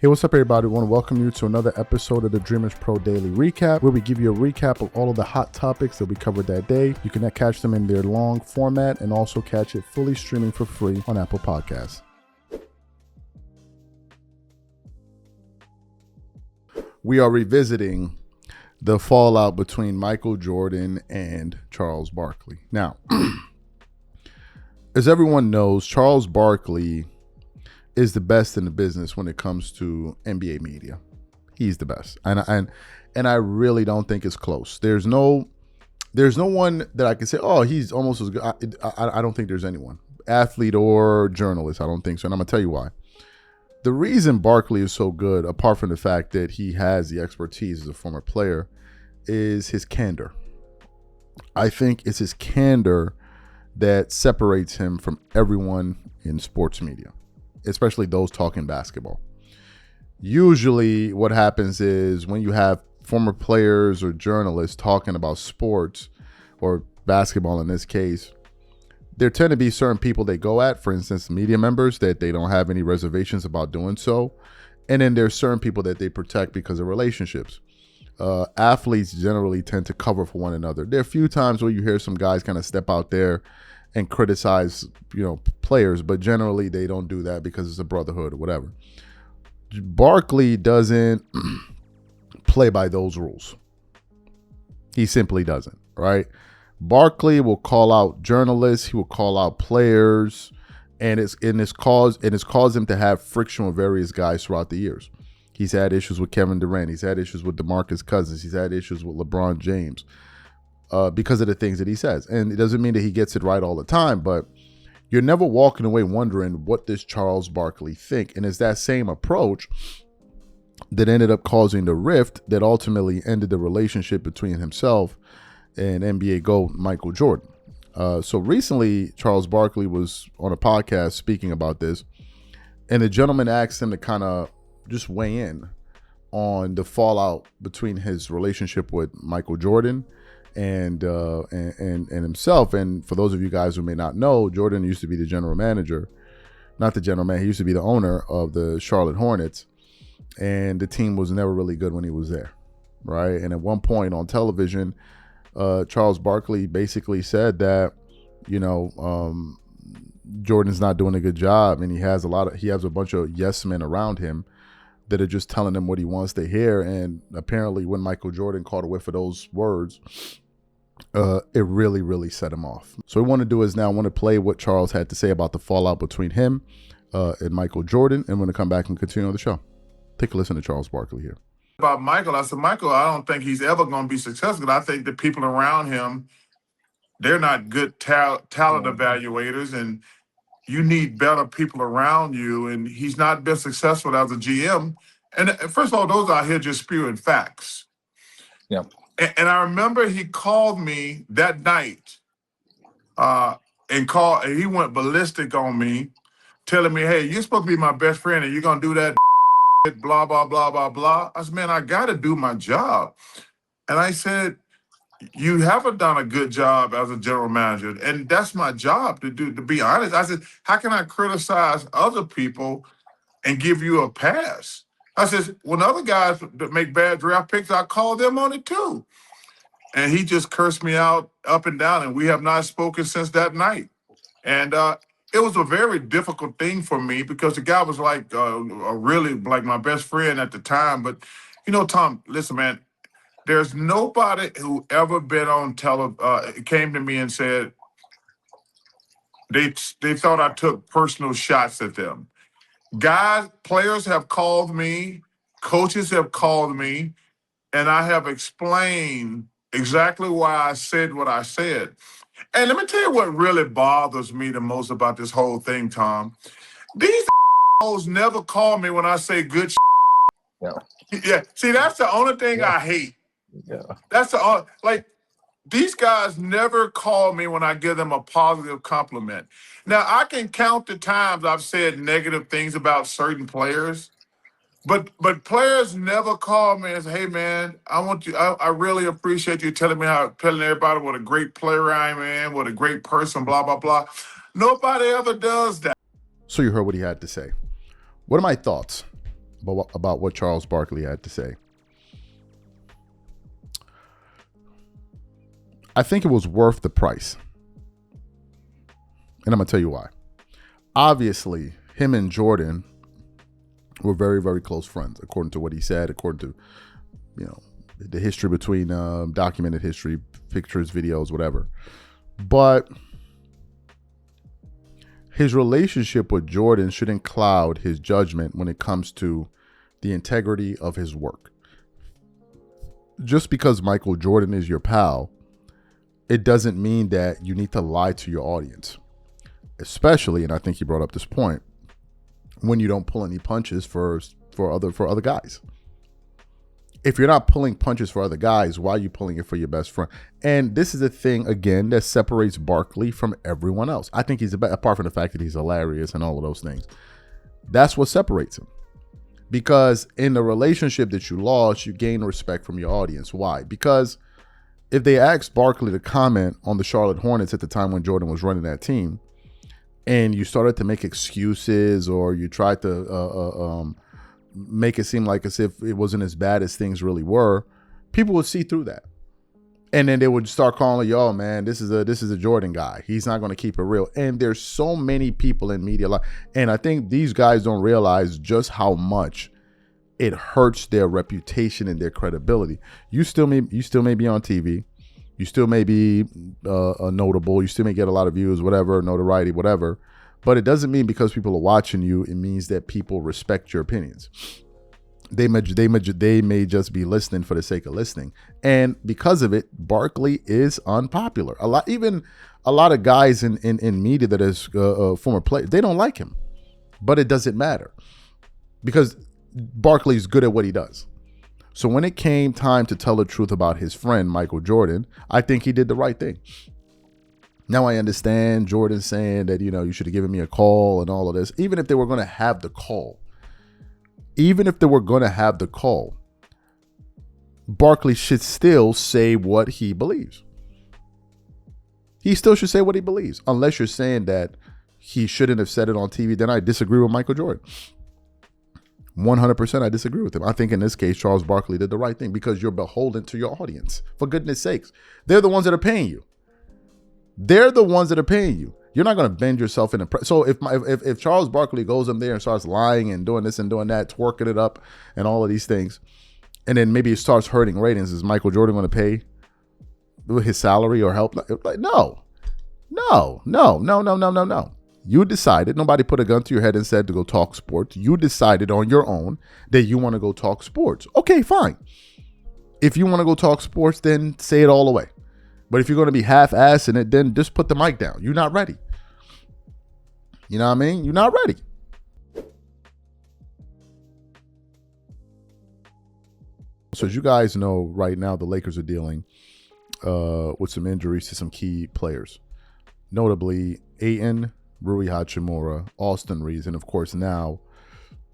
Hey, what's up, everybody? I want to welcome you to another episode of the Dreamers Pro Daily Recap, where we give you a recap of all of the hot topics that we covered that day. You can catch them in their long format and also catch it fully streaming for free on Apple Podcasts. We are revisiting the fallout between Michael Jordan and Charles Barkley. Now, as everyone knows, Charles Barkley is the best in the business when it comes to NBA media. He's the best, and I really don't think it's close. There's no one that I can say, oh, he's almost as good. I don't think there's anyone, athlete or journalist. I don't think so, and I'm gonna tell you why. The reason Barkley is so good, apart from the fact that he has the expertise as a former player, is his candor. I think it's his candor that separates him from everyone in sports media, especially those talking basketball. Usually what happens is when you have former players or journalists talking about sports or basketball in this case, there tend to be certain people they go at, for instance, media members, that they don't have any reservations about doing so. And then there's certain people that they protect because of relationships. Athletes generally tend to cover for one another. There are a few times where you hear some guys kind of step out there and criticize, players, but generally they don't do that because it's a brotherhood or whatever. Barkley doesn't play by those rules. He simply doesn't, right? Barkley will call out journalists, he will call out players, and it's caused him to have friction with various guys throughout the years. He's had issues with Kevin Durant, he's had issues with DeMarcus Cousins, he's had issues with LeBron James. Because of the things that he says. And it doesn't mean that he gets it right all the time, but you're never walking away wondering, what does Charles Barkley think? And it's that same approach that ended up causing the rift that ultimately ended the relationship between himself and NBA GOAT Michael Jordan. So recently, Charles Barkley was on a podcast speaking about this, and the gentleman asked him to kind of just weigh in on the fallout between his relationship with Michael Jordan and himself. And for those of you guys who may not know, Jordan used to be the general manager, not the general man, he used to be the owner of the Charlotte Hornets, and the team was never really good when he was there, right? And at one point on television, Charles Barkley basically said that, Jordan's not doing a good job, and he has a bunch of yes men around him that are just telling him what he wants to hear. And apparently when Michael Jordan caught a whiff of those words, it really, really set him off. So what we want to do is now I want to play what Charles had to say about the fallout between him and Michael Jordan, and we're going to come back and continue on the show. Take a listen to Charles Barkley here. About Michael, I said, Michael, I don't think he's ever going to be successful. I think the people around him, they're not good talent evaluators, and you need better people around you, and he's not been successful as a GM. And first of all, those out here just spewing facts. Yeah. And I remember he called me that night and he went ballistic on me, telling me, hey, you're supposed to be my best friend and you're going to do that blah, blah, blah, blah, blah. I said, man, I got to do my job. And I said, you haven't done a good job as a general manager. And that's my job to do, to be honest. I said, how can I criticize other people and give you a pass? I said, when other guys that make bad draft picks, I call them on it too. And he just cursed me out up and down, and we have not spoken since that night. And it was a very difficult thing for me because the guy was like really like my best friend at the time. But, Tom, listen, man, there's nobody who ever been on came to me and said they thought I took personal shots at them. Players have called me, coaches have called me, and I have explained exactly why I said what I said. And let me tell you what really bothers me the most about this whole thing, Tom. These never call me when I say good. Yeah. Yeah. See, that's the only thing I hate. Yeah. That's these guys never call me when I give them a positive compliment. Now, I can count the times I've said negative things about certain players, but players never call me and say, hey, man, I really appreciate you telling everybody what a great player I am, man, what a great person, blah, blah, blah. Nobody ever does that. So you heard what he had to say. What are my thoughts? about what Charles Barkley had to say. I think it was worth the price. And I'm going to tell you why. Obviously, him and Jordan were very, very close friends, according to what he said, according to, the history between documented history, pictures, videos, whatever. But his relationship with Jordan shouldn't cloud his judgment when it comes to the integrity of his work. Just because Michael Jordan is your pal, it doesn't mean that you need to lie to your audience. Especially, and I think he brought up this point, when you don't pull any punches for other guys. If you're not pulling punches for other guys, why are you pulling it for your best friend? And this is a thing, again, that separates Barkley from everyone else. I think he's apart from the fact that he's hilarious and all of those things. That's what separates him. Because in the relationship that you lost, you gain respect from your audience. Why? Because if they asked Barkley to comment on the Charlotte Hornets at the time when Jordan was running that team, and you started to make excuses or you tried to make it seem like as if it wasn't as bad as things really were, people would see through that. And then they would start calling you, oh man, this is a Jordan guy. He's not going to keep it real. And there's so many people in media. And I think these guys don't realize just how much it hurts their reputation and their credibility. You still may be on TV. You still may be notable. You still may get a lot of views, whatever, notoriety, whatever. But it doesn't mean because people are watching you, it means that people respect your opinions. They may just be listening for the sake of listening. And because of it, Barkley is unpopular. A lot of guys in media that is former players, they don't like him. But it doesn't matter. Because Barkley's good at what he does. So when it came time to tell the truth about his friend, Michael Jordan, I think he did the right thing. Now I understand Jordan saying that, you should have given me a call and all of this. Even if they were going to have the call, Barkley should still say what he believes. He still should say what he believes. Unless you're saying that he shouldn't have said it on TV, then I disagree with Michael Jordan. 100% I disagree with him. I think in this case, Charles Barkley did the right thing because you're beholden to your audience. For goodness sakes. They're the ones that are paying you. You're not going to bend yourself in a so if Charles Barkley goes in there and starts lying and doing this and doing that, twerking it up and all of these things, and then maybe it starts hurting ratings, is Michael Jordan going to pay his salary or help? Like, no. You decided, nobody put a gun to your head and said to go talk sports. You decided on your own that you want to go talk sports. Okay, fine. If you want to go talk sports, then say it all the way. But if you're going to be half-assing it, then just put the mic down. You're not ready. You know what I mean? You're not ready. So as you guys know, right now the Lakers are dealing with some injuries to some key players. Notably, Ayton, Rui Hachimura, Austin Reeves, and of course now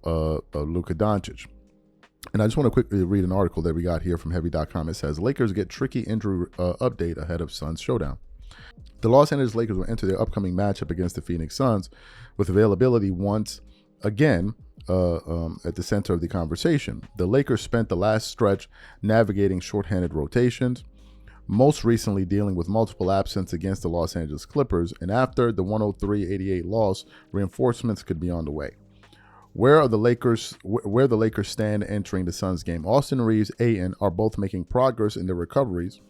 Luka Doncic. And I just want to quickly read an article that we got here from Heavy.com. It says, Lakers get tricky injury update ahead of Suns showdown. The Los Angeles Lakers will enter their upcoming matchup against the Phoenix Suns with availability once again at the center of the conversation. The Lakers spent the last stretch navigating shorthanded rotations, most recently dealing with multiple absences against the Los Angeles Clippers, and after the 103-88 loss, reinforcements could be on the way. Where the Lakers stand entering the Suns game, Austin Reeves, Ayton are both making progress in their recoveries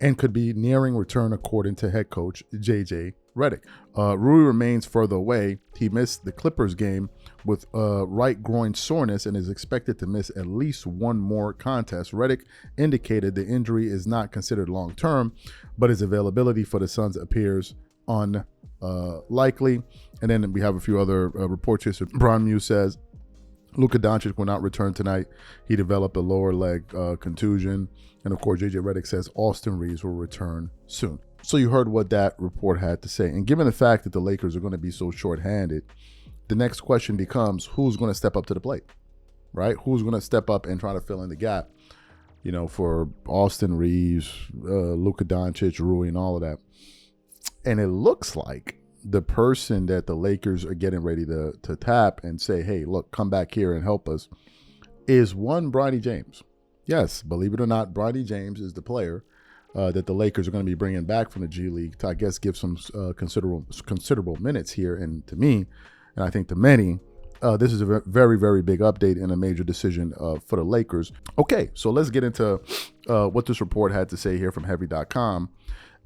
and could be nearing return according to head coach J.J. Redick. Rui remains further away. He missed the Clippers game with right groin soreness and is expected to miss at least one more contest. Redick indicated the injury is not considered long-term, but his availability for the Suns appears unlikely. And then we have a few other reports here. So Bron Muse says Luka Doncic will not return tonight. He developed a lower leg contusion. And of course, J.J. Redick says Austin Reeves will return soon. So you heard what that report had to say. And given the fact that the Lakers are going to be so shorthanded, the next question becomes who's going to step up to the plate, right? Who's going to step up and try to fill in the gap, for Austin Reeves, Luka Doncic, Rui, and all of that. And it looks like the person that the Lakers are getting ready to tap and say, hey, look, come back here and help us, is one Bronny James. Yes, believe it or not, Bronny James is the player that the Lakers are going to be bringing back from the G League to, I guess, give some considerable minutes here. And to me, and I think to many, this is a very, very big update and a major decision for the Lakers. Okay, so let's get into what this report had to say here from Heavy.com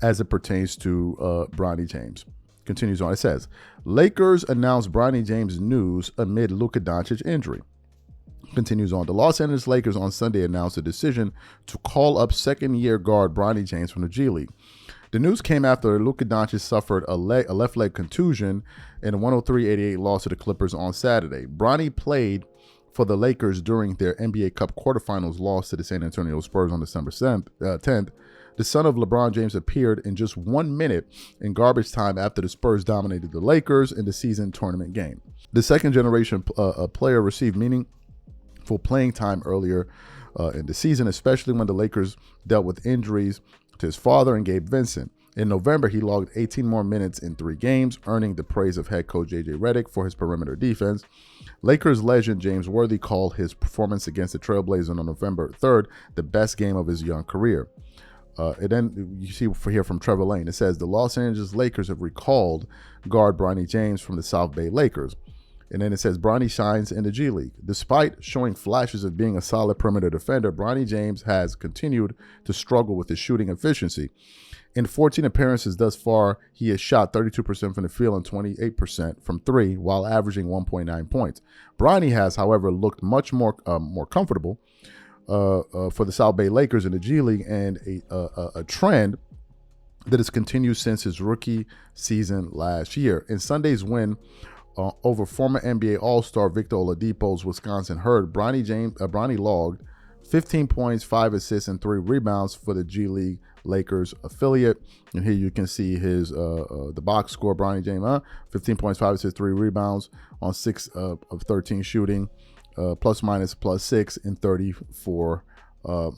as it pertains to Bronny James. Continues on. It says, Lakers announced Bronny James news amid Luka Doncic injury. Continues on. The Los Angeles Lakers on Sunday announced a decision to call up second-year guard Bronny James from the G League. The news came after Luka Doncic suffered a left leg contusion in a 103-88 loss to the Clippers on Saturday. Bronny played for the Lakers during their NBA Cup quarterfinals loss to the San Antonio Spurs on December 10th. The son of LeBron James appeared in just 1 minute in garbage time after the Spurs dominated the Lakers in the season tournament game. The second-generation player received meaningful playing time earlier in the season, especially when the Lakers dealt with injuries to his father and Gabe Vincent. In November, he logged 18 more minutes in 3 games, earning the praise of head coach J.J. Redick for his perimeter defense. Lakers legend James Worthy called his performance against the Trailblazers on November 3rd the best game of his young career. And then you see here from Trevor Lane, it says the Los Angeles Lakers have recalled guard Bronny James from the South Bay Lakers. And then it says Bronny shines in the G League. Despite showing flashes of being a solid perimeter defender, Bronny James has continued to struggle with his shooting efficiency. In 14 appearances thus far, he has shot 32% from the field and 28% from 3, while averaging 1.9 points. Bronny has, however, looked much more comfortable for the South Bay Lakers in the G League, and a trend that has continued since his rookie season last year. In Sunday's win over former NBA All-Star Victor Oladipo's Wisconsin Herd, Bronny logged 15 points, 5 assists, and 3 rebounds for the G League Lakers affiliate. And here you can see his the box score. Bronny James, 15 points, 5 assists, 3 rebounds on 6 of 13 shooting, plus minus plus 6 in 34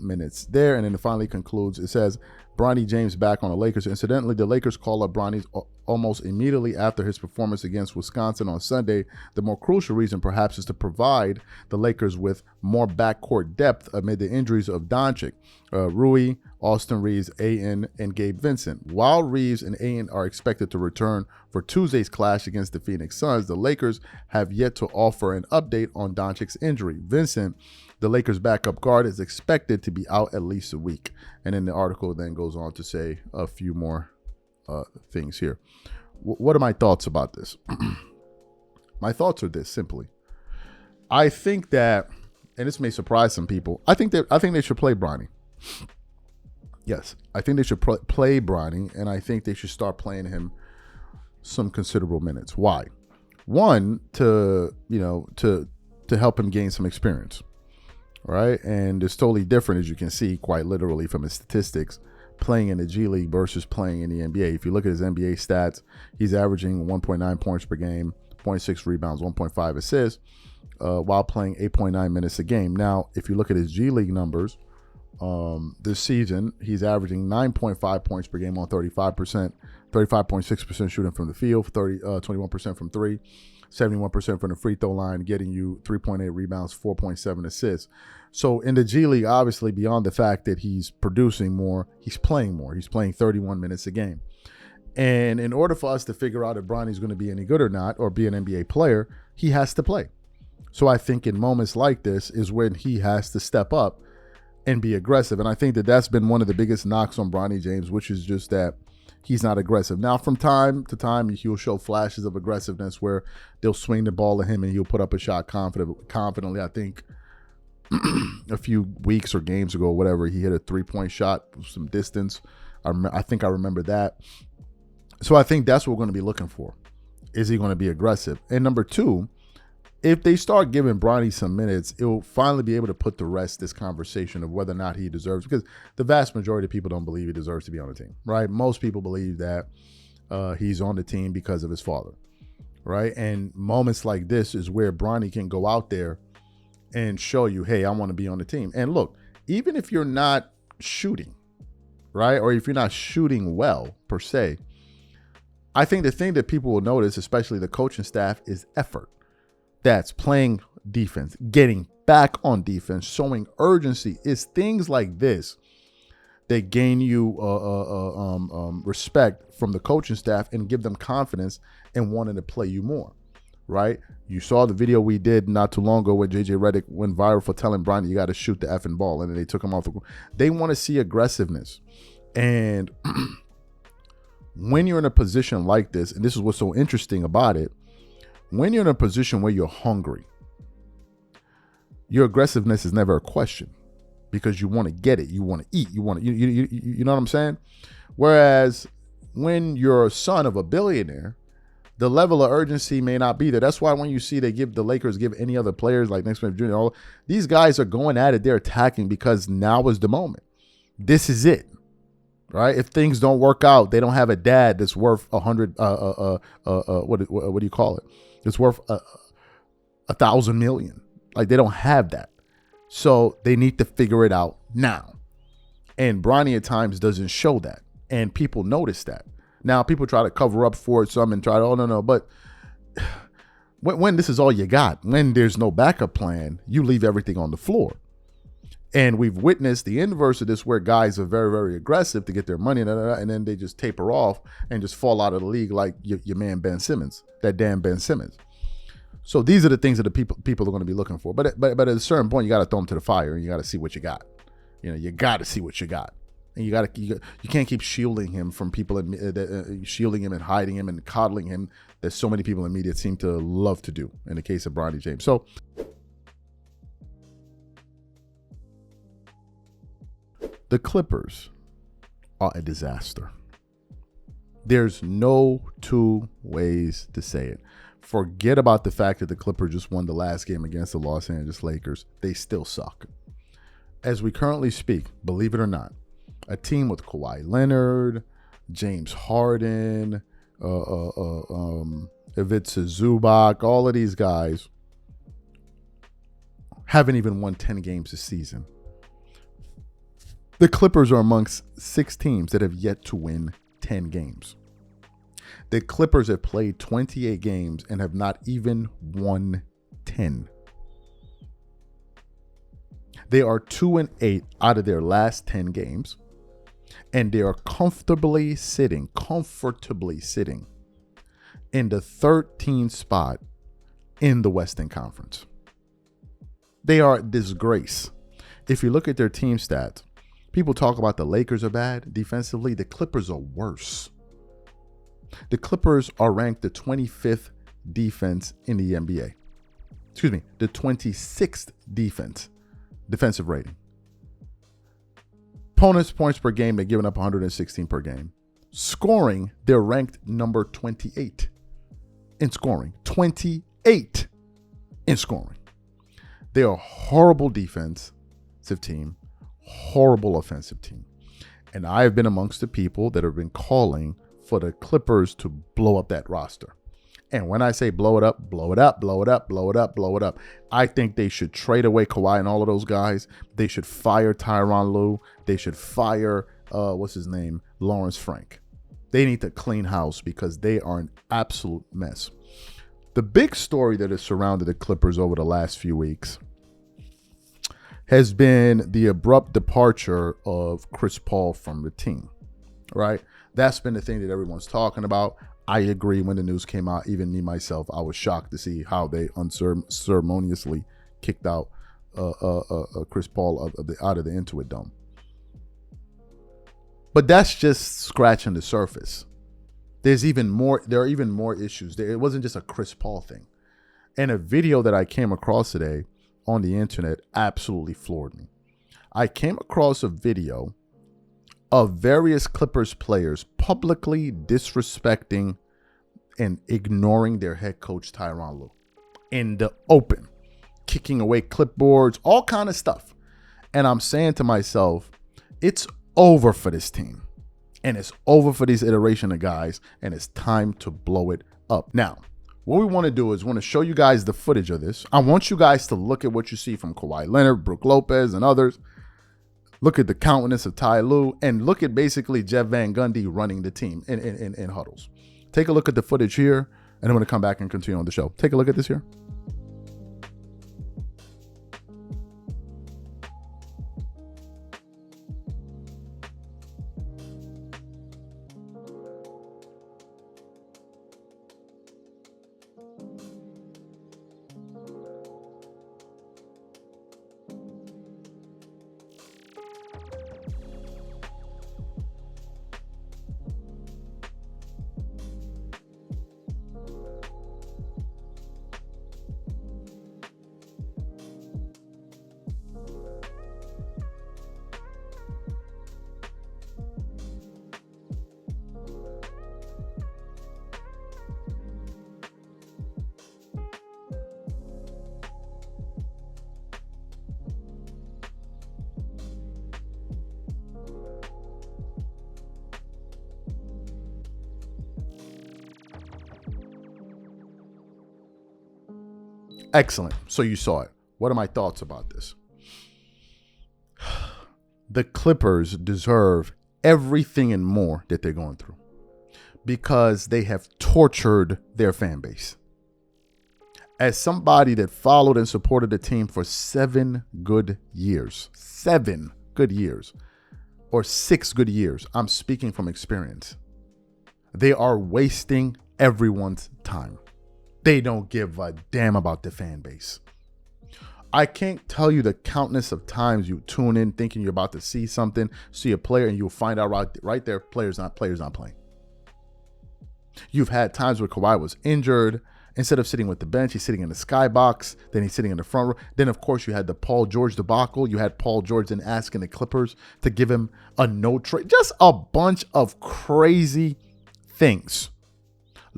minutes there. And then it finally concludes. It says Bronny James back on the Lakers. Incidentally, the Lakers call up Bronny almost immediately after his performance against Wisconsin on Sunday. The more crucial reason perhaps is to provide the Lakers with more backcourt depth amid the injuries of Doncic, Rui, Austin Reeves, Ayton, and Gabe Vincent. While Reeves and Ayton are expected to return for Tuesday's clash against the Phoenix Suns, the Lakers have yet to offer an update on Doncic's injury. Vincent, the Lakers' backup guard, is expected to be out at least a week. And then the article then goes on to say a few more things here. What are my thoughts about this? My thoughts are this, simply. I think that, and this may surprise some people, I think they should play Bronny. Yes, I think they should play Bronny, and I think they should start playing him some considerable minutes. Why? One, to help him gain some experience. Right, and it's totally different, as you can see, quite literally from his statistics, playing in the G League versus playing in the NBA. If you look at his NBA stats, he's averaging 1.9 points per game, 0.6 rebounds, 1.5 assists, while playing 8.9 minutes a game. Now, if you look at his G League numbers this season, he's averaging 9.5 points per game on 35.6% shooting from the field, 21% from 3. 71% from the free throw line, getting you 3.8 rebounds, 4.7 assists. So in the G League, obviously, beyond the fact that he's producing more, he's playing more. He's playing 31 minutes a game. And in order for us to figure out if Bronny's going to be any good or not, or be an NBA player, he has to play. So I think in moments like this is when he has to step up and be aggressive. And I think that that's been one of the biggest knocks on Bronny James, which is just that he's not aggressive. Now, from time to time, he'll show flashes of aggressiveness where they'll swing the ball at him and he'll put up a shot confidently. I think a few weeks or games ago, or whatever, he hit a 3-point shot from some distance. I think I remember that. So I think that's what we're going to be looking for. Is he going to be aggressive? And number two, if they start giving Bronny some minutes, it will finally be able to put to rest this conversation of whether or not he deserves, because the vast majority of people don't believe he deserves to be on the team, right? Most people believe that he's on the team because of his father, right? And moments like this is where Bronny can go out there and show you, hey, I want to be on the team. And look, even if you're not shooting, right, or if you're not shooting well per se, I think the thing that people will notice, especially the coaching staff, is effort. That's playing defense, getting back on defense, showing urgency. Is things like this that gain you respect from the coaching staff and give them confidence and wanting to play you more, right? You saw the video we did not too long ago where JJ Redick went viral for telling Bronny, you got to shoot the effing ball, and then they took him off the court. They want to see aggressiveness. And when you're in a position like this, and this is what's so interesting about it, when you're in a position where you're hungry, your aggressiveness is never a question because you want to get it. You want to eat. You want to, you know what I'm saying? Whereas when you're a son of a billionaire, the level of urgency may not be there. That's why when you see the Lakers give any other players like Nick Smith Jr., all these guys are going at it. They're attacking because now is the moment. This is it, right? If things don't work out, they don't have a dad that's worth 100. What do you call it? It's worth 1,000 million. Like they don't have that, so they need to figure it out now. And Bronny at times doesn't show that, and people notice that. Now, people try to cover up for it some and try to, oh, no. But when this is all you got, when there's no backup plan, you leave everything on the floor. And we've witnessed the inverse of this where guys are very, very aggressive to get their money, and then they just taper off and just fall out of the league like your man Ben Simmons, that damn Ben Simmons. So these are the things that the people are going to be looking for. But at a certain point, you got to throw them to the fire and you got to see what you got. You got to see what you got. And you can't keep shielding him from people, shielding him and hiding him and coddling him that so many people in media seem to love to do in the case of Bronny James. So the Clippers are a disaster. There's no two ways to say it. Forget about the fact that the Clippers just won the last game against the Los Angeles Lakers. They still suck. As we currently speak, believe it or not, a team with Kawhi Leonard, James Harden, Ivica Zubac, all of these guys haven't even won 10 games this season. The Clippers are amongst 6 teams that have yet to win 10 games. The Clippers have played 28 games and have not even won 10. They are 2-8 out of their last 10 games. And they are comfortably sitting in the 13th spot in the Western Conference. They are a disgrace. If you look at their team stats, people talk about the Lakers are bad defensively. The Clippers are worse. The Clippers are ranked the 25th defense in the NBA. Excuse me, the 26th defensive rating. Opponents' points per game, they're giving up 116 per game. Scoring, they're ranked number 28 in scoring. 28 in scoring. They are a horrible defensive team, horrible offensive team. And I have been amongst the people that have been calling for the Clippers to blow up that roster. And when I say blow it up, blow it up, blow it up, blow it up, blow it up, I think they should trade away Kawhi and all of those guys. They should fire Tyronn Lue. They should fire, Lawrence Frank. They need to clean house because they are an absolute mess. The big story that has surrounded the Clippers over the last few weeks has been the abrupt departure of Chris Paul from the team, right? That's been the thing that everyone's talking about. I agree. When the news came out, even me myself, I was shocked to see how they unceremoniously kicked out Chris Paul out of the Intuit Dome. But that's just scratching the surface. There are even more issues. It wasn't just a Chris Paul thing. And a video that I came across today on the internet absolutely floored me. I came across a video of various Clippers players publicly disrespecting and ignoring their head coach Tyronn Lue in the open, kicking away clipboards, all kind of stuff. And I'm saying to myself, it's over for this team. And it's over for these iteration of guys. And it's time to blow it up. Now, what we want to do is want to show you guys the footage of this. I want you guys to look at what you see from Kawhi Leonard, Brook Lopez, and others. Look at the countenance of Ty Lue and look at basically Jeff Van Gundy running the team in huddles. Take a look at the footage here, and I'm going to come back and continue on the show. Take a look at this here. Excellent. So you saw it. What are my thoughts about this? The Clippers deserve everything and more that they're going through because they have tortured their fan base. As somebody that followed and supported the team for 7 good years, 7 good years, or 6 good years, I'm speaking from experience. They are wasting everyone's time. They don't give a damn about the fan base. I can't tell you the countless of times you tune in thinking you're about to see something, see a player, and you'll find out right there, players not playing. You've had times where Kawhi was injured. Instead of sitting with the bench, he's sitting in the skybox. Then he's sitting in the front row. Then, of course, you had the Paul George debacle. You had Paul George then asking the Clippers to give him a no trade. Just a bunch of crazy things.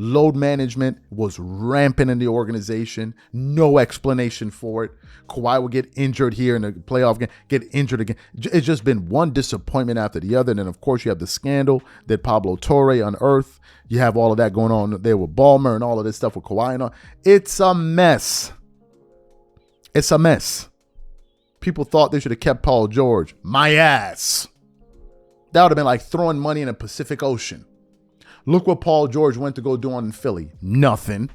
Load management was rampant in the organization. No explanation for it. Kawhi would get injured here in the playoff game, get injured again. It's just been one disappointment after the other. And then, of course, you have the scandal that Pablo Torre unearthed. You have all of that going on there with Ballmer and all of this stuff with Kawhi and all. It's a mess. It's a mess. People thought they should have kept Paul George. My ass. That would have been like throwing money in the Pacific Ocean. Look what Paul George went to go do on in Philly. Nothing.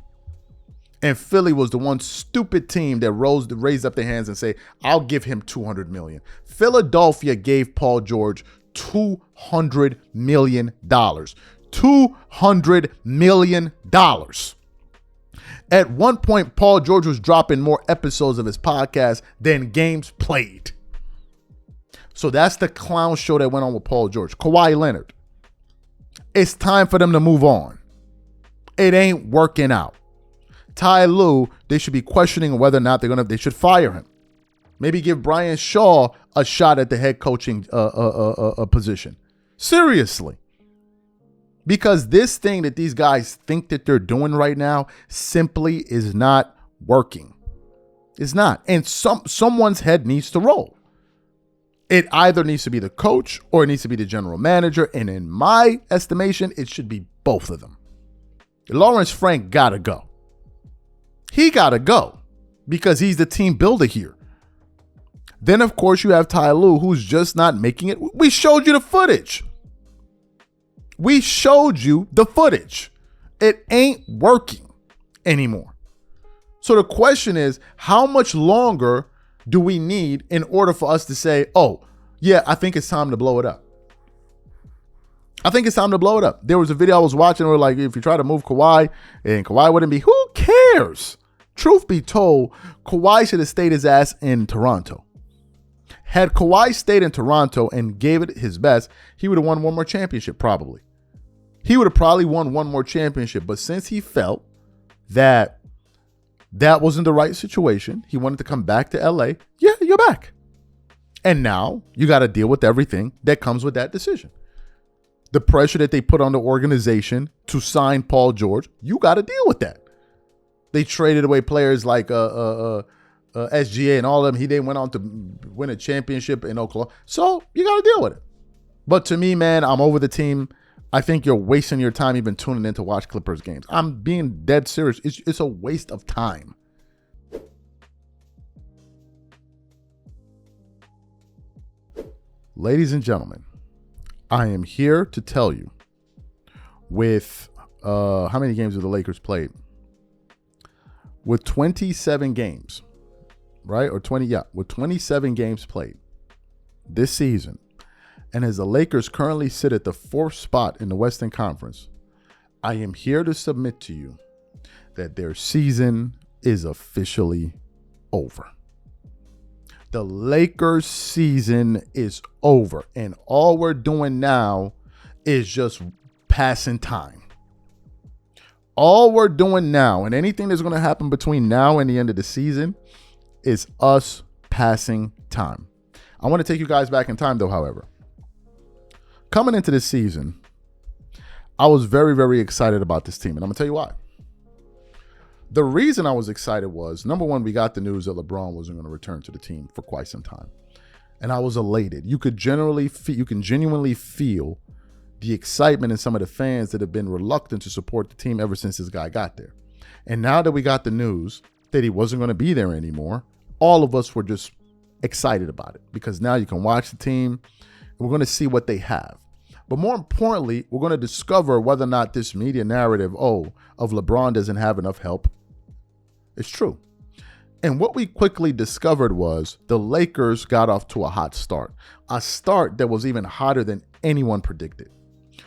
And Philly was the one stupid team that raised up their hands and say, I'll give him $200 million. Philadelphia gave Paul George $200 million. $200 million. At one point, Paul George was dropping more episodes of his podcast than games played. So that's the clown show that went on with Paul George. Kawhi Leonard. It's time for them to move on. It ain't working out. Ty Lue, they should be questioning whether or not they should fire him. Maybe give Brian Shaw a shot at the head coaching position. Seriously. Because this thing that these guys think that they're doing right now simply is not working. It's not. And someone's head needs to roll. It either needs to be the coach or it needs to be the general manager. And in my estimation, it should be both of them. Lawrence Frank got to go. He got to go because he's the team builder here. Then, of course, you have Ty Lue, who's just not making it. We showed you the footage. We showed you the footage. It ain't working anymore. So the question is, how much longer do we need in order for us to say, oh, yeah, I think it's time to blow it up? I think it's time to blow it up. There was a video I was watching where, like, if you try to move Kawhi and Kawhi wouldn't be, who cares? Truth be told, Kawhi should have stayed his ass in Toronto. Had Kawhi stayed in Toronto and gave it his best, he would have won one more championship, probably. He would have probably won one more championship. But since he felt that wasn't the right situation, he wanted to come back to LA. Yeah, you're back. And now you got to deal with everything that comes with that decision. The pressure that they put on the organization to sign Paul George, you got to deal with that. They traded away players like SGA and all of them. He then went on to win a championship in Oklahoma. So you got to deal with it. But to me, man, I'm over the team. I think you're wasting your time even tuning in to watch Clippers games. I'm being dead serious. It's a waste of time. Ladies and gentlemen, I am here to tell you with How many games have the Lakers played? With 27 games, right? Or 20, yeah, with 27 games played this season. And as the Lakers currently sit at the 4th spot in the Western Conference, I am here to submit to you that their season is officially over. The Lakers season is over. And all we're doing now is just passing time. All we're doing now, and anything that's going to happen between now and the end of the season, is us passing time. I want to take you guys back in time, though, however. Coming into this season, I was very, very excited about this team, and I'm going to tell you why. The reason I was excited was, number one, we got the news that LeBron wasn't going to return to the team for quite some time. And I was elated. You can genuinely feel the excitement in some of the fans that have been reluctant to support the team ever since this guy got there. And now that we got the news that he wasn't going to be there anymore, all of us were just excited about it because now you can watch the team and we're going to see what they have. But more importantly, we're going to discover whether or not this media narrative, of LeBron doesn't have enough help, is true. And what we quickly discovered was the Lakers got off to a hot start, a start that was even hotter than anyone predicted.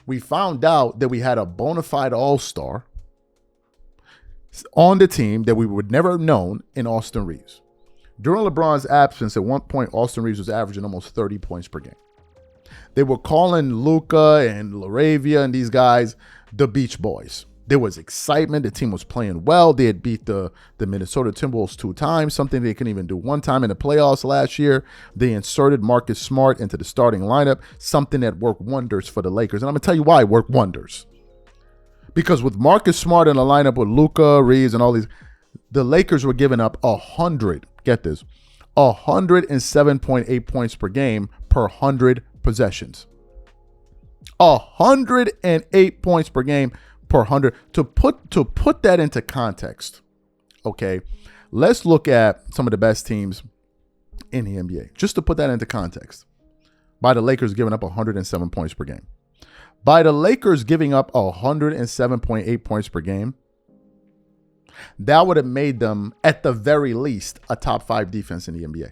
We found out that we had a bona fide all-star on the team that we would never have known in Austin Reeves. During LeBron's absence, at one point, Austin Reeves was averaging almost 30 points per game. They were calling Luka and LaRavia and these guys the Beach Boys. There was excitement. The team was playing well. They had beat the Minnesota Timberwolves 2 times, something they couldn't even do one time in the playoffs last year. They inserted Marcus Smart into the starting lineup, something that worked wonders for the Lakers. And I'm going to tell you why it worked wonders. Because with Marcus Smart in the lineup with Luka, Reeves, and all these, the Lakers were giving up 107.8 points per game per 100 possessions. 108 points per game per 100. To put that into context, okay, let's look at some of the best teams in the NBA. Just to put that into context, by the Lakers giving up 107 points per game. By the Lakers giving up 107.8 points per game, that would have made them, at the very least, a top 5 defense in the NBA.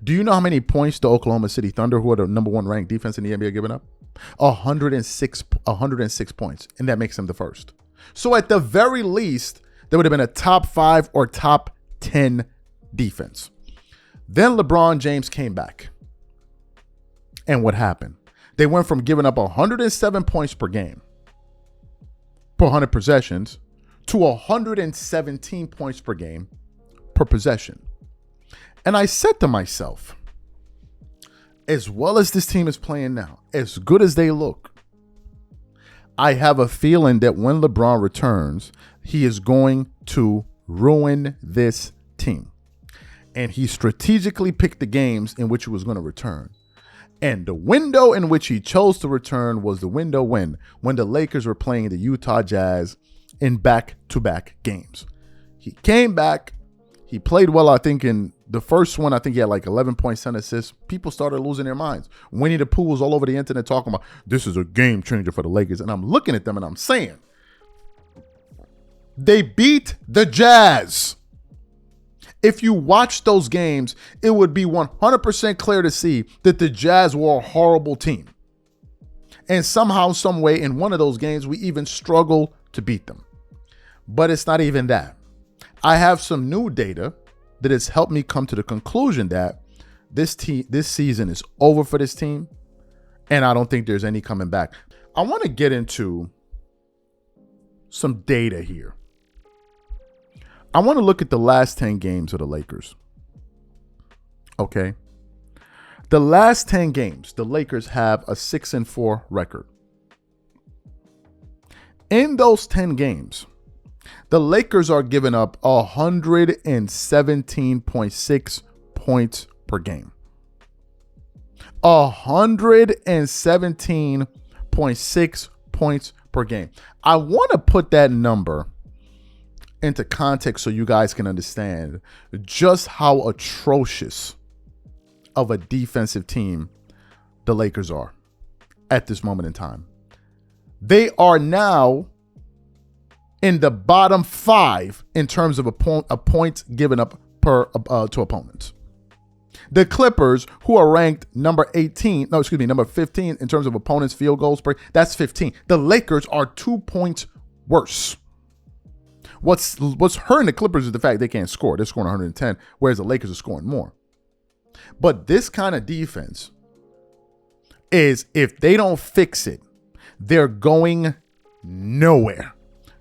Do you know how many points the Oklahoma City Thunder, who are the number 1 ranked defense in the NBA, giving up? 106 points, and that makes them the first. So at the very least, they would have been a top 5 or top 10 defense. Then LeBron James came back. And what happened? They went from giving up 107 points per game per 100 possessions to 117 points per game per possession. And I said to myself, as well as this team is playing now, as good as they look, I have a feeling that when LeBron returns, he is going to ruin this team. And he strategically picked the games in which he was going to return. And the window in which he chose to return was the window when the Lakers were playing the Utah Jazz in back-to-back games. He came back. He played well, I think, in the first one. I think he had like 11 points, 10 assists. People started losing their minds. Winnie the Pooh was all over the internet talking about, this is a game changer for the Lakers. And I'm looking at them and I'm saying, they beat the Jazz. If you watch those games, it would be 100% clear to see that the Jazz were a horrible team. And somehow, some way, in one of those games, we even struggle to beat them. But it's not even that. I have some new data that has helped me come to the conclusion that this season is over for this team, and I don't think there's any coming back. I want to get into some data here. I want to look at the last 10 games of the Lakers. Okay. The last 10 games, the Lakers have a 6-4 record. In those 10 games, the Lakers are giving up 117.6 points per game. 117.6 points per game. I want to put that number into context so you guys can understand just how atrocious of a defensive team the Lakers are at this moment in time. They are now in the bottom 5 in terms of points given up to opponents. The Clippers, who are ranked number 15 in terms of opponents' field goals per, that's 15. The Lakers are 2 points worse. What's hurting the Clippers is the fact they can't score. They're scoring 110, whereas the Lakers are scoring more. But this kind of defense is, if they don't fix it, they're going nowhere.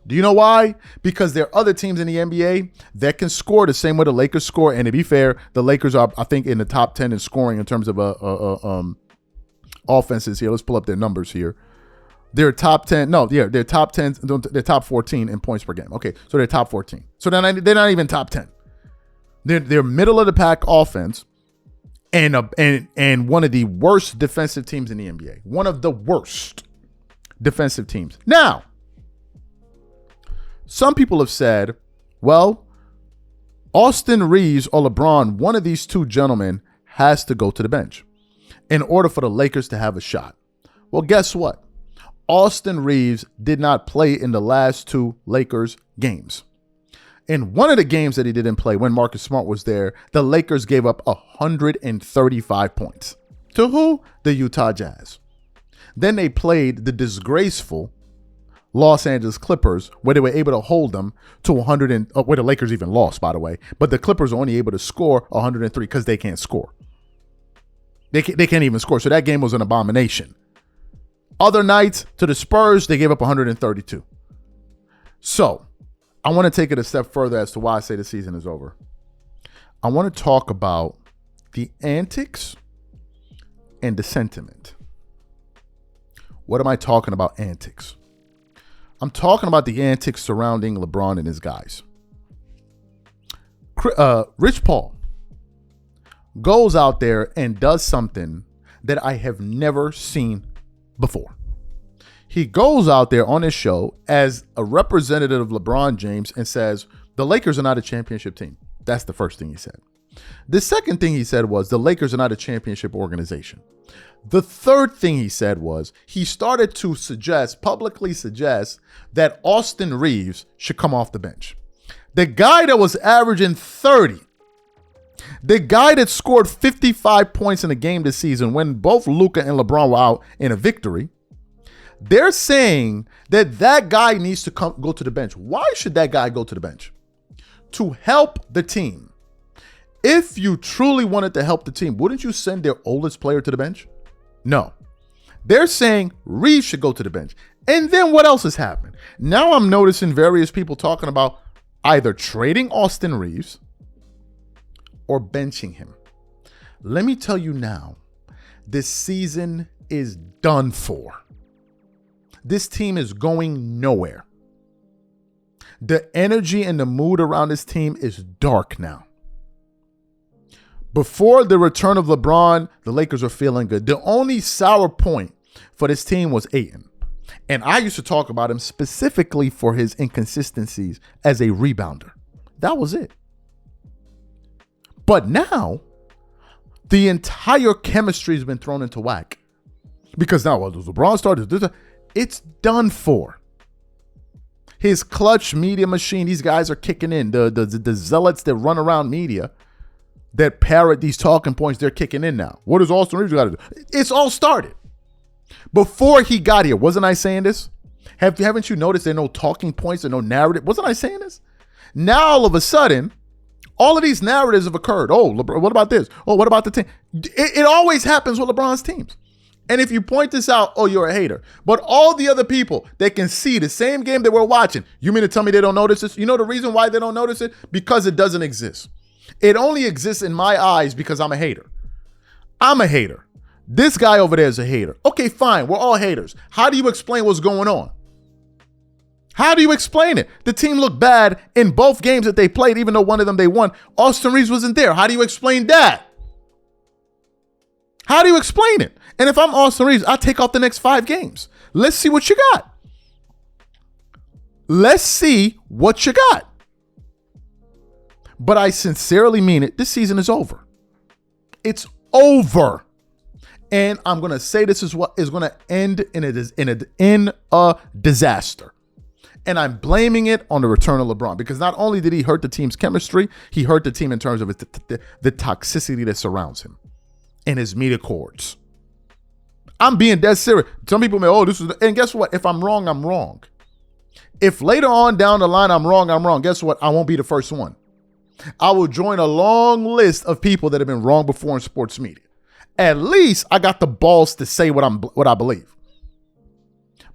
Do you know why? Because there are other teams in the NBA that can score the same way the Lakers score. And to be fair, the Lakers are, I think, in the top 10 in scoring in terms of offenses here. Let's pull up their numbers here. They're top 10. No, yeah, they're top 10. They're top 14 in points per game. Okay, so they're top 14. So they're not even top 10. They're middle of the pack offense, and one of the worst defensive teams in the NBA. One of the worst defensive teams. Now, some people have said, well, Austin Reeves or LeBron, one of these two gentlemen has to go to the bench in order for the Lakers to have a shot. Well, guess what? Austin Reeves did not play in the last 2 Lakers games. In one of the games that he didn't play, when Marcus Smart was there, the Lakers gave up 135 points. To who? The Utah Jazz. Then they played the disgraceful Los Angeles Clippers, where they were able to hold them to 100 where the Lakers even lost, by the way. But the Clippers are only able to score 103 because they can't score. They can't even score. So that game was an abomination. Other nights, to the Spurs, they gave up 132. So I want to take it a step further as to why I say the season is over. I want to talk about the antics and the sentiment. What am I talking about, antics? I'm talking about the antics surrounding LeBron and his guys. Rich Paul goes out there and does something that I have never seen before. He goes out there on his show as a representative of LeBron James and says, the Lakers are not a championship team. That's the first thing he said. The second thing he said was, the Lakers are not a championship organization. The third thing he said was, he started to publicly suggest that Austin Reeves should come off the bench. The guy that was averaging 30, the guy that scored 55 points in a game this season when both Luka and LeBron were out in a victory, they're saying that guy needs to go to the bench. Why should that guy go to the bench? To help the team. If you truly wanted to help the team, wouldn't you send their oldest player to the bench? No. They're saying Reeves should go to the bench. And then what else has happened? Now I'm noticing various people talking about either trading Austin Reeves or benching him. Let me tell you now, this season is done for. This team is going nowhere. The energy and the mood around this team is dark now. Before the return of LeBron, the Lakers are feeling good. The only sour point for this team was Ayton. And I used to talk about him specifically for his inconsistencies as a rebounder. That was it. But now, the entire chemistry has been thrown into whack. Because now, well, LeBron started, it's done for. His clutch media machine, these guys are kicking in. The zealots that run around media that parrot these talking points, they're kicking in now. What does Austin Reeves got to do? It's all started. Before he got here, wasn't I saying this? Haven't you noticed there are no talking points and no narrative? Wasn't I saying this? Now, all of a sudden, all of these narratives have occurred. Oh, what about this? Oh, what about the team? It always happens with LeBron's teams. And if you point this out, oh, you're a hater. But all the other people that can see the same game that we're watching, you mean to tell me they don't notice this? You know the reason why they don't notice it? Because it doesn't exist. It only exists in my eyes because I'm a hater. I'm a hater. This guy over there is a hater. Okay, fine. We're all haters. How do you explain what's going on? How do you explain it? The team looked bad in both games that they played, even though one of them they won. Austin Reeves wasn't there. How do you explain that? How do you explain it? And if I'm Austin Reeves, I'll take off the next 5 games. Let's see what you got. Let's see what you got. But I sincerely mean it. This season is over. It's over. And I'm going to say this is what is going to end in a disaster. And I'm blaming it on the return of LeBron because not only did he hurt the team's chemistry, he hurt the team in terms of the toxicity that surrounds him and his media cords. I'm being dead serious. Some people may, and guess what? If I'm wrong, I'm wrong. If later on down the line I'm wrong, guess what? I won't be the first one. I will join a long list of people that have been wrong before in sports media. At least I got the balls to say what I believe.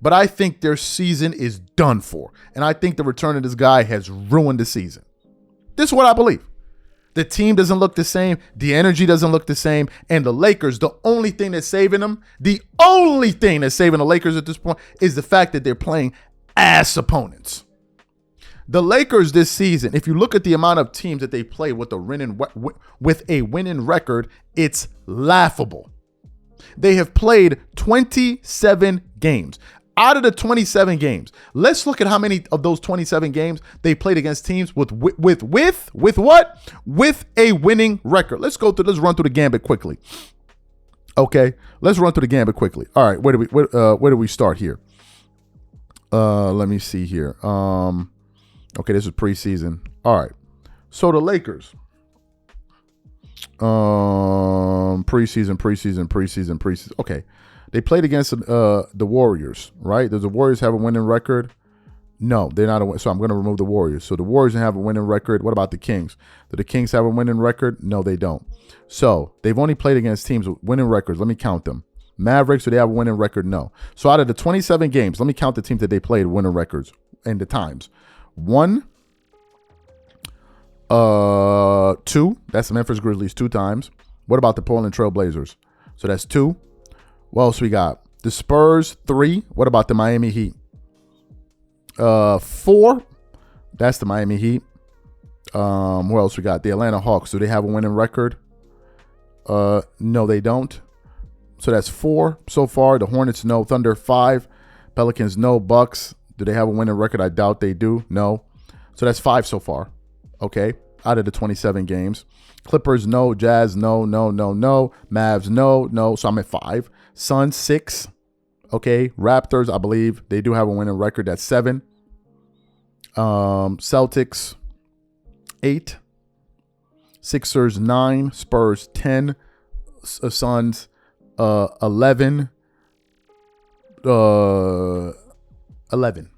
But I think their season is done for. And I think the return of this guy has ruined the season. This is what I believe. The team doesn't look the same. The energy doesn't look the same. And the Lakers, the only thing that's saving them, the only thing that's saving the Lakers at this point is the fact that they're playing ass opponents. The Lakers this season, if you look at the amount of teams that they play with a winning record, it's laughable. They have played 27 games. Out of the 27 games, let's look at how many of those 27 games they played against teams with what? With a winning record. Let's run through the gambit quickly. Okay, let's run through the gambit quickly. All right, where do we start here? Let me see here. Okay, this is preseason. All right, so the Lakers. Preseason. Okay. They played against the Warriors, right? Does the Warriors have a winning record? No, they're not. So I'm going to remove the Warriors. So the Warriors have a winning record. What about the Kings? Do the Kings have a winning record? No, they don't. So they've only played against teams with winning records. Let me count them. Mavericks, do they have a winning record? No. So out of the 27 games, let me count the teams that they played winning records and the times. 1, 2. That's the Memphis Grizzlies 2 times. What about the Portland Trail Blazers? So that's 2. What else we got? The Spurs 3. What about the Miami Heat? 4. That's the Miami Heat. What else we got? The Atlanta Hawks. Do they have a winning record? No, they don't. So that's 4 so far. The Hornets, no. Thunder 5. Pelicans, no. Bucks. Do they have a winning record? I doubt they do. No. So that's 5 so far. Okay. Out of the 27 games. Clippers, no. Jazz, no. Mavs, no. So I'm at 5. Suns, 6. Okay. Raptors, I believe they do have a winning record. That's 7. Celtics, 8. Sixers, 9. Spurs, 10. Suns, 11. 11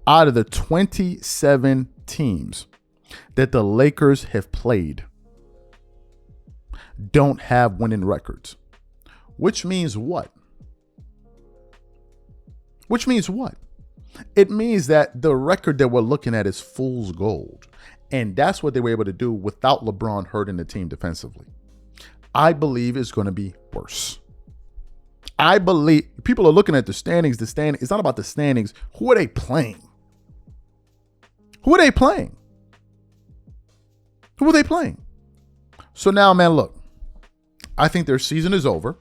out of the 27 teams that the Lakers have played don't have winning records. Which means what? It means that the record that we're looking at is fool's gold. And that's what they were able to do without LeBron hurting the team defensively. I believe it's going to be worse. I believe people are looking at the standings. It's not about the standings. Who are they playing? So now, man, look, I think their season is over.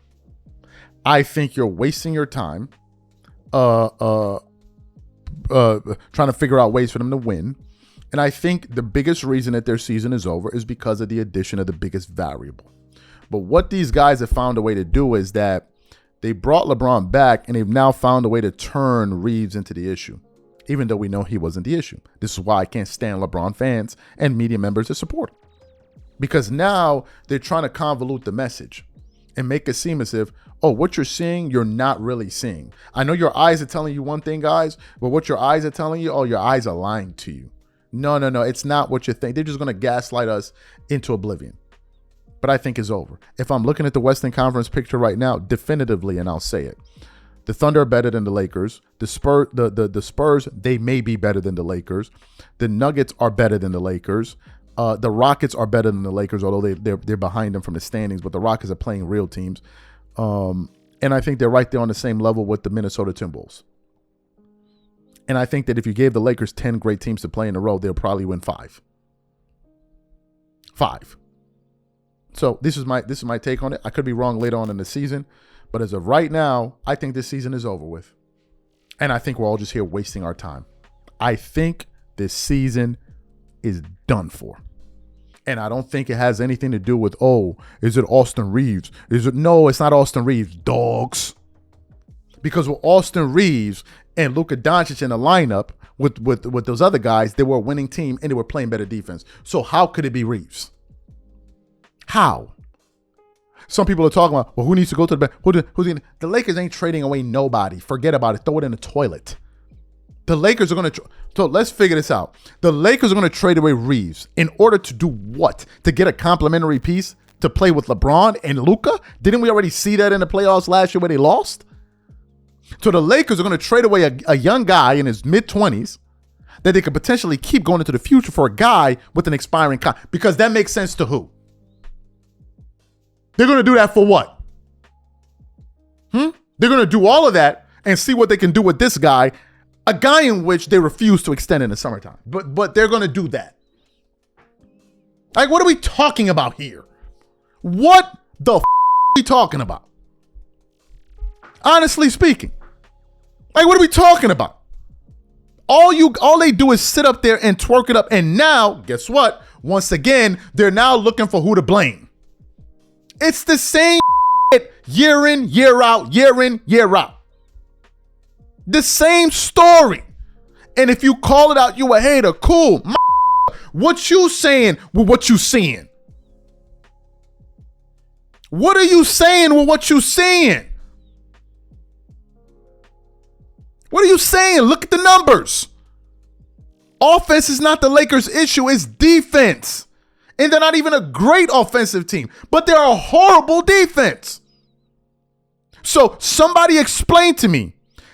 I think you're wasting your time trying to figure out ways for them to win. And I think the biggest reason that their season is over is because of the addition of the biggest variable. But what these guys have found a way to do is that they brought LeBron back and they've now found a way to turn Reeves into the issue, even though we know he wasn't the issue. This is why I can't stand LeBron fans and media members that support him. Because now they're trying to convolute the message and make it seem as if, oh, what you're seeing, you're not really seeing. I know your eyes are telling you one thing, guys, but what your eyes are telling you, oh, your eyes are lying to you. No, it's not what you think. They're just going to gaslight us into oblivion. But I think it's over. If I'm looking at the Western Conference picture right now, definitively, and I'll say it, the Thunder are better than the Lakers. The Spurs, they may be better than the Lakers. The Nuggets are better than the Lakers. The Rockets are better than the Lakers, although they're behind them from the standings. But the Rockets are playing real teams, and I think they're right there on the same level with the Minnesota Timberwolves. And I think that if you gave the Lakers 10 great teams to play in a row, they'll probably win 5. So this is my take on it. I could be wrong later on in the season, but as of right now, I think this season is over with. And I think we're all just here wasting our time. I think this season is done for. And I don't think it has anything to do with, oh, is it Austin Reeves? No, it's not Austin Reeves, dogs. Because with Austin Reeves and Luka Doncic in the lineup with those other guys, they were a winning team and they were playing better defense. So how could it be Reeves? How? Some people are talking about, well, who needs to go to the bench? The Lakers ain't trading away nobody. Forget about it. Throw it in the toilet. The Lakers are going to, so let's figure this out. The Lakers are going to trade away Reeves in order to do what? To get a complimentary piece to play with LeBron and Luka? Didn't we already see that in the playoffs last year where they lost? So the Lakers are going to trade away a young guy in his mid-20s that they could potentially keep going into the future for a guy with an expiring contract. Because that makes sense to who? They're going to do that for what? They're going to do all of that and see what they can do with this guy, a guy in which they refuse to extend in the summertime. But they're going to do that. Like, what are we talking about here? What the are we talking about? Honestly speaking. Like, what are we talking about? All they do is sit up there and twerk it up. And now, guess what? Once again, they're now looking for who to blame. It's the same year in, year out, year in, year out. The same story. And if you call it out, you a hater. Cool. What you saying with what you seeing? What are you saying with what you seeing? What are you saying? Look at the numbers. Offense is not the Lakers' issue. It's defense. And they're not even a great offensive team, but they're a horrible defense. So somebody explain to me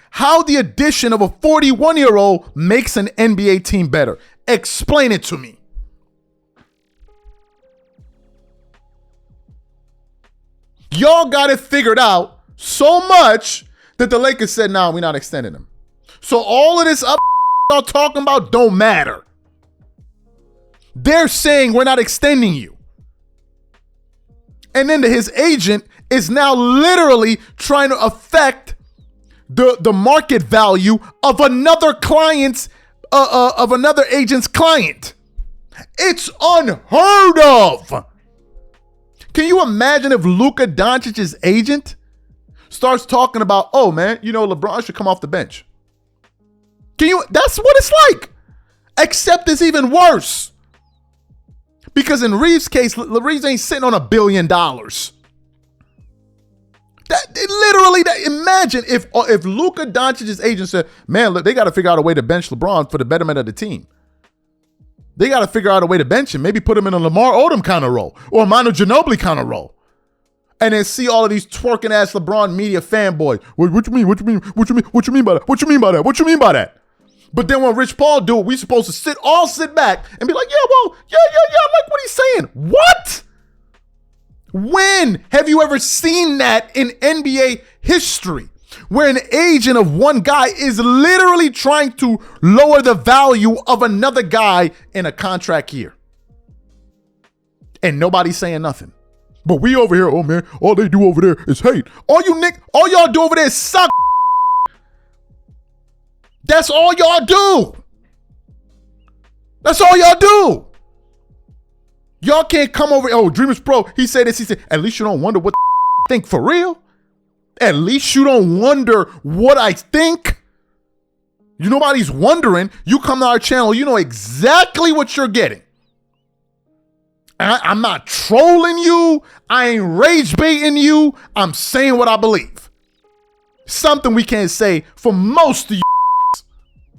how the addition of a 41-year-old makes an NBA team better. Explain it to me. Y'all got it figured out so much that the Lakers said, nah, we're not extending him. So all of this up y'all talking about don't matter. They're saying we're not extending you. And then his agent is now literally trying to affect the market value of another client's, of another agent's client. It's unheard of. Can you imagine if Luka Doncic's agent starts talking about, oh man, you know, LeBron should come off the bench? That's what it's like. Except it's even worse. Because in Reeves' case, Reeves ain't sitting on $1 billion. Imagine if Luka Doncic's agent said, man, look, they got to figure out a way to bench LeBron for the betterment of the team. They got to figure out a way to bench him, maybe put him in a Lamar Odom kind of role or a Manu Ginobili kind of role. And then see all of these twerking ass LeBron media fanboys. What you mean? What you mean? What you mean? What you mean by that? What you mean by that? What you mean by that? But then when Rich Paul do it, we supposed to sit back and be like, yeah, I like what he's saying. What? When have you ever seen that in NBA history? Where an agent of one guy is literally trying to lower the value of another guy in a contract year. And nobody's saying nothing. But we over here, oh man, all they do over there is hate. All y'all do over there is suck. That's all y'all do. That's all y'all do. Y'all can't come over, oh, Dreamers Pro, he said this, he said, at least you don't wonder what the think for real. At least you don't wonder what I think. Nobody's wondering. You come to our channel, you know exactly what you're getting. I'm not trolling you. I ain't rage baiting you. I'm saying what I believe. Something we can't say for most of you.